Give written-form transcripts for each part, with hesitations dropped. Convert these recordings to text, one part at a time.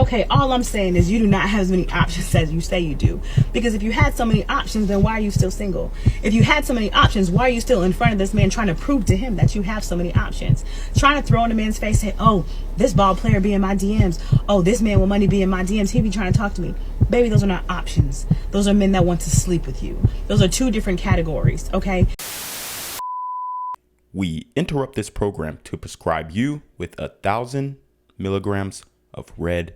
Okay, all I'm saying is you do not have as many options as you say you do. Because if you had so many options, then why are you still single? If you had so many options, why are you still in front of this man trying to prove to him that you have so many options? Trying to throw in a man's face, say, oh, this ball player be in my DMs. Oh, this man with money be in my DMs. He be trying to talk to me. Baby, those are not options. Those are men that want to sleep with you. Those are two different categories, okay? We interrupt this program to prescribe you with 1,000 milligrams of red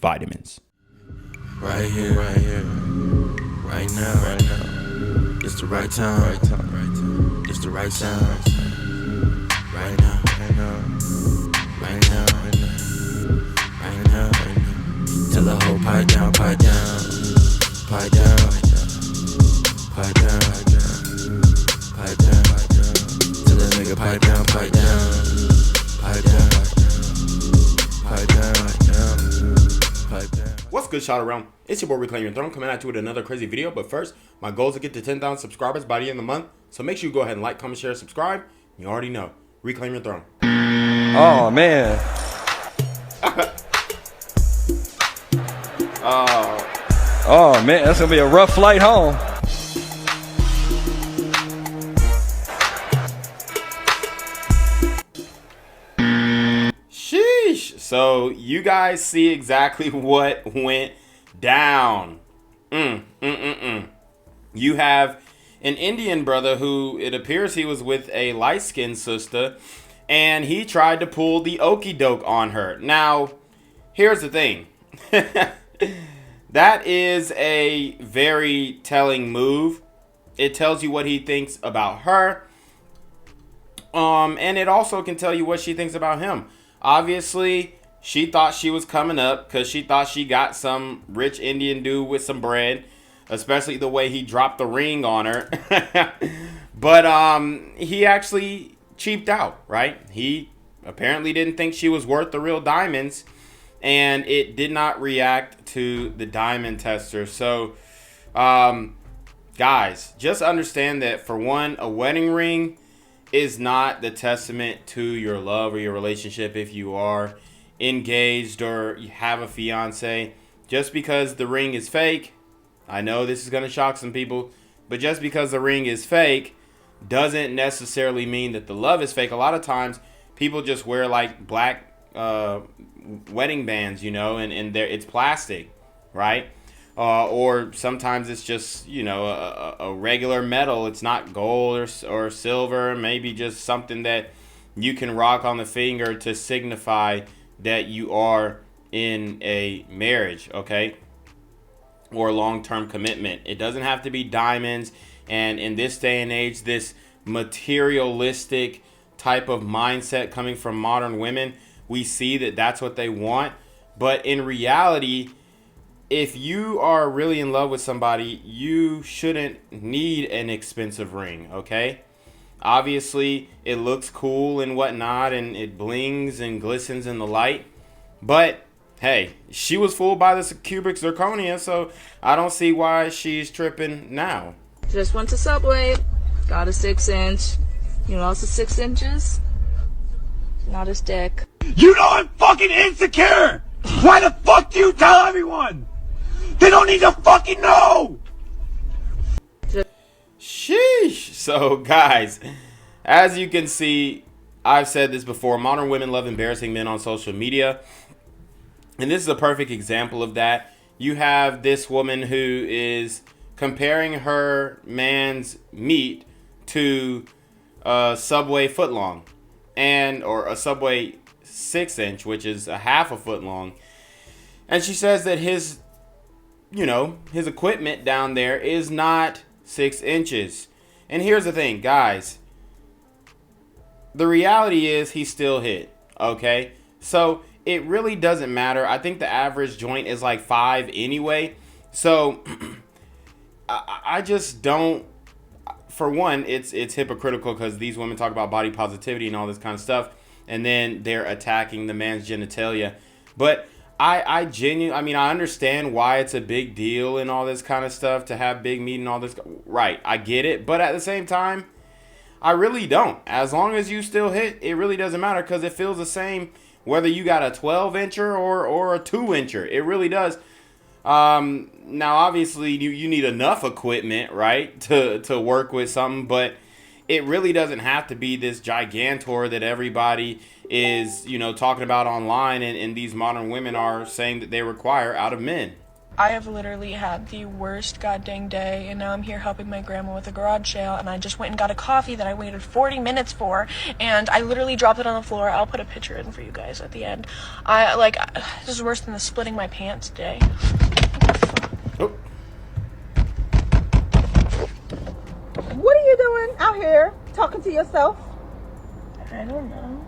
vitamins. Right here, right now. It's the right time, It's the right sound. Right now. Tell the whole pipe down. Tell the nigga pipe down. What's good, shout around? It's your boy Reclaim Your Throne coming at you with another crazy video. But first, my goal is to get to 10,000 subscribers by the end of the month. So make sure you go ahead and like, comment, share, subscribe. You already know. Reclaim your throne. Oh man. Oh man, that's gonna be a rough flight home. Sheesh. So you guys see exactly what went down. You have an Indian brother who it appears he was with a light-skinned sister, and he tried to pull the okie doke on her. Now, here's the thing. That is a very telling move. It tells you what he thinks about her. And it also can tell you what she thinks about him. Obviously, she thought she was coming up because she thought she got some rich Indian dude with some bread, especially the way he dropped the ring on her. But he actually cheaped out, right? He apparently didn't think she was worth the real diamonds, and it did not react to the diamond tester. So, guys, just understand that, for one, a wedding ring is not the testament to your love or your relationship. If you are engaged or you have a fiance, just because the ring is fake, I know this is going to shock some people, but just because the ring is fake doesn't necessarily mean that the love is fake. A lot of times people just wear like black wedding bands, and it's plastic, right? Or sometimes it's just, a regular metal. It's not gold or silver, maybe just something that you can rock on the finger to signify that you are in a marriage, okay? Or long-term commitment. It doesn't have to be diamonds. And in this day and age, this materialistic type of mindset coming from modern women, we see that that's what they want. But in reality, if you are really in love with somebody, you shouldn't need an expensive ring, okay? Obviously, it looks cool and whatnot, and it blings and glistens in the light. But, hey, she was fooled by this cubic zirconia, so I don't see why she's tripping now. Just went to Subway, got a 6-inch. You know, also 6 inches. Not his dick. You know I'm fucking insecure! Why the fuck do you tell everyone? They don't need to fucking know! Sheesh. So, guys, as you can see, I've said this before, modern women love embarrassing men on social media. And this is a perfect example of that. You have this woman who is comparing her man's meat to a Subway footlong, or a Subway 6-inch, which is a half a foot long. And she says that his equipment down there is not 6 inches. And here's the thing, guys. The reality is he still hit, okay? So it really doesn't matter. I think the average joint is like 5 anyway. So I just don't. For one, it's hypocritical because these women talk about body positivity and all this kind of stuff, and then they're attacking the man's genitalia. But I understand why it's a big deal and all this kind of stuff to have big meat and all this. Right, I get it. But at the same time, I really don't. As long as you still hit, it really doesn't matter, because it feels the same whether you got a 12-incher or a 2-incher. It really does. Now, obviously, you need enough equipment, right, to work with something, but it really doesn't have to be this gigantor that everybody is, talking about online, and these modern women are saying that they require out of men. I have literally had the worst goddamn day, and now I'm here helping my grandma with a garage sale, and I just went and got a coffee that I waited 40 minutes for, and I literally dropped it on the floor. I'll put a picture in for you guys at the end. This is worse than the splitting my pants day. Oh. What are you doing out here talking to yourself? I don't know.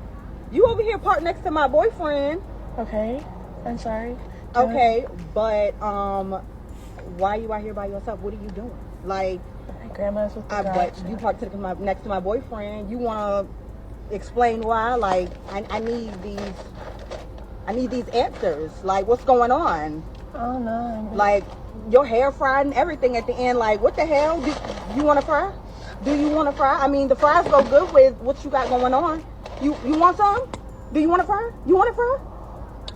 You over here parked next to my boyfriend. Okay, I'm sorry. Okay, but why are you out here by yourself? What are you doing? Like, my grandma's with the but you parked next to my boyfriend. You want to explain why? Like, I need these answers. Like, what's going on? Oh no. Like, your hair fried and everything at the end. Like, what the hell? Do you want to fry? Do you want to fry? I mean, the fries go good with what you got going on. You want some? Do you want to fry? You want to fry?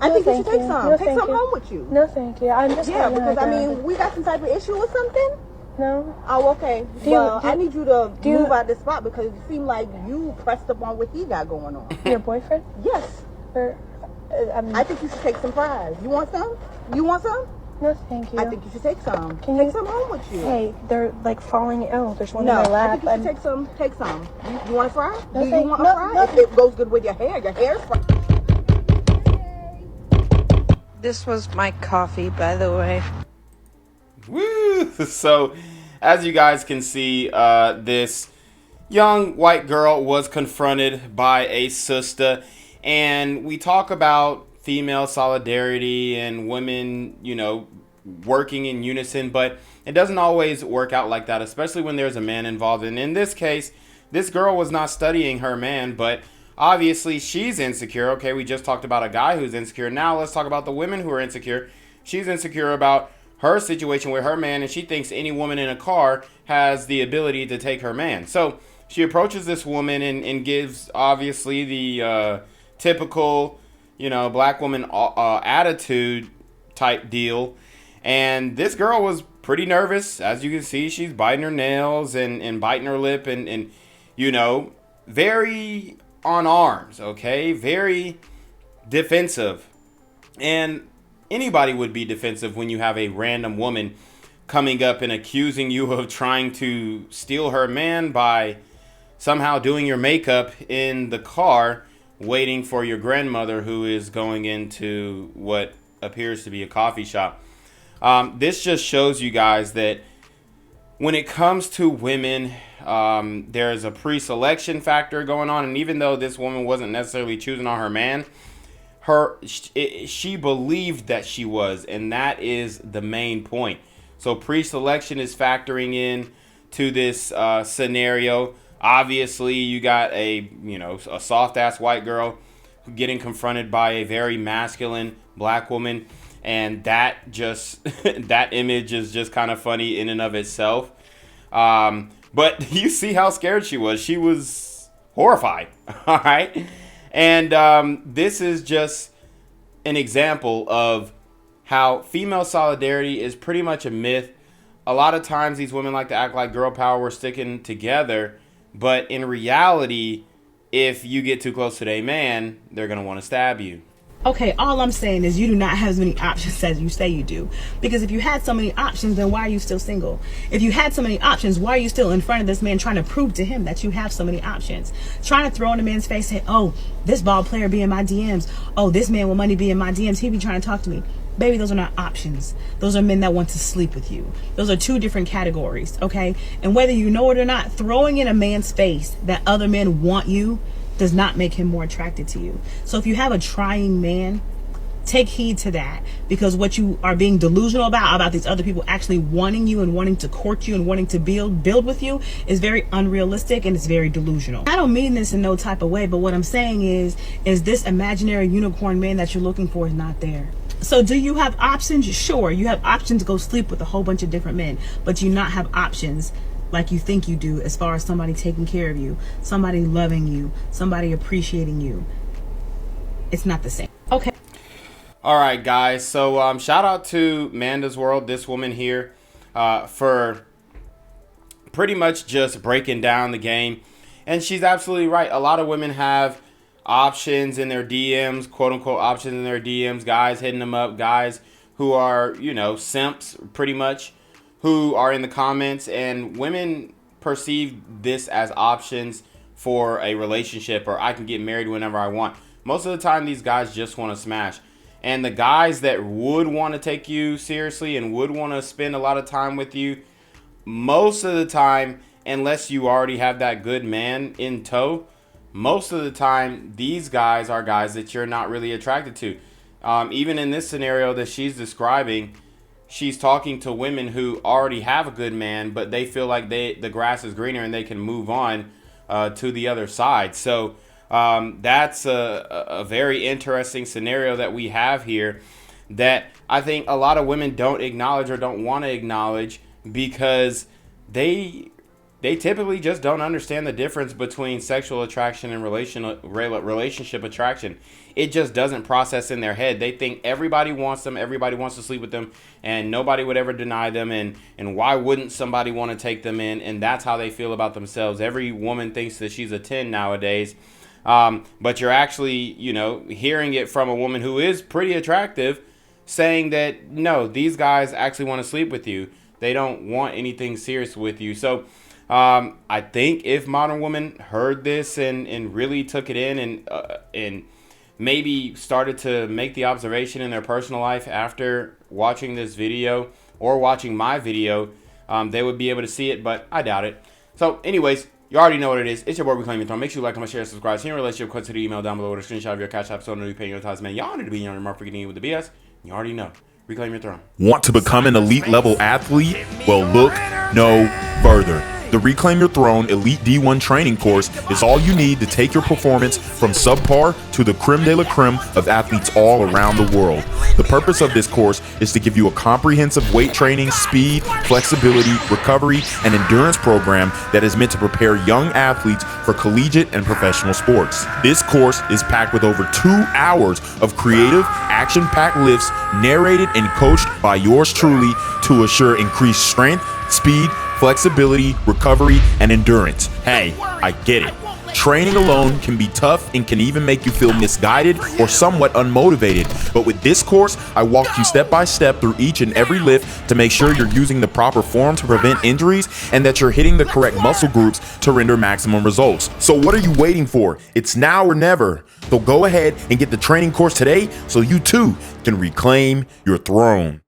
I think you should take some. No, take some home with you. No, thank you. I'm just because I mean, we got some type of issue or something. No. Oh, okay. I need you to move out of this spot because it seems like you pressed up on what he got going on. Your boyfriend? Yes. I think you should take some fries. You want some? You want some? No, thank you. I think you should take some. Take some home with you. Hey, they're like falling. Oh, there's one in my lap. I think you should take some. Take some. You want to fry? No, Do you want to fry? If it goes good with your hair's fried. This was my coffee, by the way. Woo! So, as you guys can see, this young white girl was confronted by a sister, and we talk about female solidarity and women, working in unison, but it doesn't always work out like that, especially when there's a man involved. And in this case, this girl was not studying her man, but obviously she's insecure. Okay, we just talked about a guy who's insecure. Now let's talk about the women who are insecure. She's insecure about her situation with her man, and she thinks any woman in a car has the ability to take her man. So she approaches this woman and gives obviously the typical, black woman attitude type deal. And this girl was pretty nervous. As you can see, she's biting her nails and biting her lip and very on arms, okay? Very defensive. And anybody would be defensive when you have a random woman coming up and accusing you of trying to steal her man by somehow doing your makeup in the car, waiting for your grandmother who is going into what appears to be a coffee shop. This just shows you guys that when it comes to women, there's a pre-selection factor going on. And even though this woman wasn't necessarily choosing on her man, she believed that she was. And that is the main point. So pre-selection is factoring in to this scenario. Obviously, you got a soft-ass white girl getting confronted by a very masculine black woman. And that image is just kind of funny in and of itself. But you see how scared she was. She was horrified. All right. And this is just an example of how female solidarity is pretty much a myth. A lot of times these women like to act like girl power, we're sticking together. But in reality, if you get too close to their man, they're going to want to stab you. Okay, all I'm saying is you do not have as many options as you say you do. Because if you had so many options, then why are you still single? If you had so many options, why are you still in front of this man trying to prove to him that you have so many options? Trying to throw in a man's face, say, oh, this ball player be in my DMs. Oh, this man with money be in my DMs. He be trying to talk to me. Baby, those are not options. Those are men that want to sleep with you. Those are two different categories, okay? And whether you know it or not, throwing in a man's face that other men want you does not make him more attracted to you. So if you have a trying man, take heed to that, because what you are being delusional about these other people actually wanting you and wanting to court you and wanting to build with you is very unrealistic and it's very delusional. I don't mean this in no type of way, but what I'm saying is this imaginary unicorn man that you're looking for is not there. So do you have options? Sure, you have options to go sleep with a whole bunch of different men, but you not have options like you think you do as far as somebody taking care of you, somebody loving you, somebody appreciating you. It's not the same. Okay. All right, guys. So shout out to Manda's World, this woman here, for pretty much just breaking down the game. And she's absolutely right. A lot of women have options in their DMs, quote unquote options in their DMs, guys hitting them up, guys who are, you know, simps pretty much, who are in the comments, and women perceive this as options for a relationship, or I can get married whenever I want. Most of the time, these guys just want to smash. And the guys that would want to take you seriously and would want to spend a lot of time with you, most of the time, unless you already have that good man in tow, most of the time, these guys are guys that you're not really attracted to. Even in this scenario that she's describing, she's talking to women who already have a good man, but they feel like the grass is greener and they can move on to the other side. So that's a very interesting scenario that we have here that I think a lot of women don't acknowledge or don't want to acknowledge, because they typically just don't understand the difference between sexual attraction and relationship attraction. It just doesn't process in their head. They think everybody wants them, everybody wants to sleep with them, and nobody would ever deny them, and why wouldn't somebody want to take them in? And that's how they feel about themselves. Every woman thinks that she's a 10 nowadays. But you're actually, you know, hearing it from a woman who is pretty attractive, saying that, no, these guys actually want to sleep with you. They don't want anything serious with you. So I think if modern women heard this and really took it in and maybe started to make the observation in their personal life after watching this video or watching my video, they would be able to see it, but I doubt it. So anyways, you already know what it is. It's your boy Reclaim Your Throne. Make sure you like, comment, share, subscribe. Send your relationship request to the email down below with a screenshot of your CashApp so you paying your tithes, man. Y'all need to be on your mark for getting in with the BS. You already know. Reclaim Your Throne. Want to become an elite level athlete? Well, look no further. The Reclaim Your Throne Elite D1 training course is all you need to take your performance from subpar to the creme de la creme of athletes all around the world. The purpose of this course is to give you a comprehensive weight training, speed, flexibility, recovery, and endurance program that is meant to prepare young athletes for collegiate and professional sports. This course is packed with over 2 hours of creative, action-packed lifts narrated and coached by yours truly to assure increased strength, speed, flexibility, recovery, and endurance. Hey, I get it. Training alone can be tough and can even make you feel misguided or somewhat unmotivated. But with this course, I walk you step by step through each and every lift to make sure you're using the proper form to prevent injuries and that you're hitting the correct muscle groups to render maximum results. So what are you waiting for? It's now or never. So go ahead and get the training course today so you too can reclaim your throne.